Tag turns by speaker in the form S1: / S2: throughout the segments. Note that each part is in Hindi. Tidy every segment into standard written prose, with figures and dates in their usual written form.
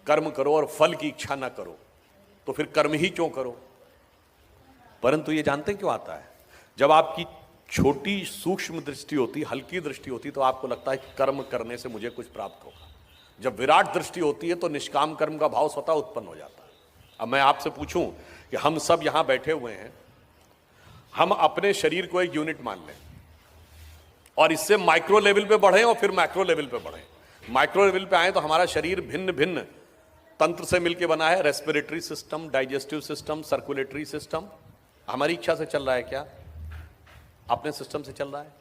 S1: कर्म करो और फल की इच्छा ना करो, तो फिर कर्म ही क्यों करो। परंतु ये जानते हैं क्यों आता है? जब आपकी छोटी सूक्ष्म दृष्टि होती, हल्की दृष्टि होती, तो आपको लगता है कि कर्म करने से मुझे कुछ प्राप्त होगा। जब विराट दृष्टि होती है तो निष्काम कर्म का भाव स्वतः उत्पन्न हो जाता है। अब मैं आपसे पूछूं कि हम सब यहां बैठे हुए हैं, हम अपने शरीर को एक यूनिट मान लें और इससे माइक्रो लेवल पे बढ़े और फिर मैक्रो लेवल पे बढ़े। माइक्रो लेवल पे आए तो हमारा शरीर भिन्न भिन्न तंत्र से मिलकर बना है। Respiratory system, digestive system, circulatory system. हमारी इच्छा से चल रहा है क्या? अपने सिस्टम से चल रहा है।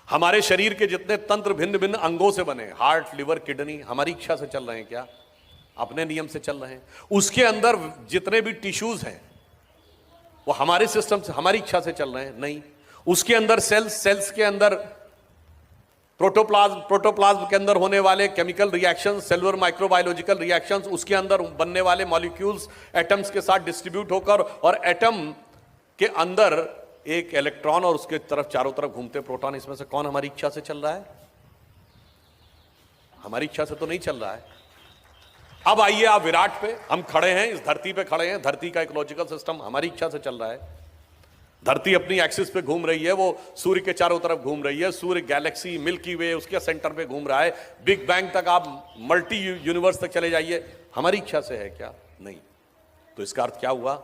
S1: हमारे शरीर के जितने तंत्र भिन्न भिन्न अंगों से बने, हार्ट, लिवर, किडनी, हमारी इच्छा से चल रहे हैं क्या? अपने नियम से चल रहे हैं। उसके अंदर जितने भी टिश्यूज हैं वो हमारे सिस्टम से, हमारी इच्छा से चल रहे हैं? नहीं। उसके अंदर सेल्स के अंदर प्रोटोप्लाज्म के अंदर होने वाले chemical reactions, cellular microbiological reactions, उसके अंदर बनने वाले मॉलिक्यूल्स एटम्स के साथ डिस्ट्रीब्यूट होकर, और एटम के अंदर एक इलेक्ट्रॉन और उसके तरफ चारों तरफ घूमते प्रोटॉन, इसमें से कौन हमारी इच्छा से चल रहा है? हमारी इच्छा से तो नहीं चल रहा है। अब आइए आप विराट पे, हम खड़े हैं, इस धरती पे खड़े हैं। धरती का इकोलॉजिकल सिस्टम हमारी इच्छा से चल रहा है। धरती अपनी एक्सिस पे घूम रही है, वो सूर्य के चारों तरफ घूम रही है। सूर्य गैलेक्सी, मिल्की वे उसके सेंटर पे घूम रहा है। बिग बैंग तक, आप मल्टी यूनिवर्स तक चले जाइए, हमारी इच्छा से है क्या? नहीं। तो इसका अर्थ क्या हुआ?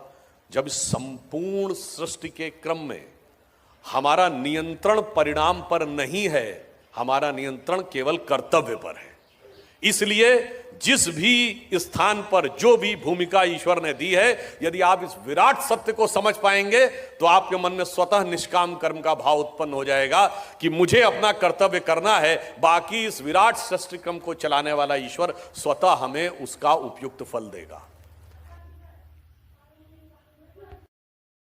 S1: जब संपूर्ण सृष्टि के क्रम में हमारा नियंत्रण परिणाम पर नहीं है, हमारा नियंत्रण केवल कर्तव्य पर है। इसलिए जिस भी स्थान पर जो भी भूमिका ईश्वर ने दी है, यदि आप इस विराट सत्य को समझ पाएंगे तो आपके मन में स्वतः निष्काम कर्म का भाव उत्पन्न हो जाएगा कि मुझे अपना कर्तव्य करना है, बाकी इस विराट सृष्टि क्रम को चलाने वाला ईश्वर स्वतः हमें उसका उपयुक्त फल देगा।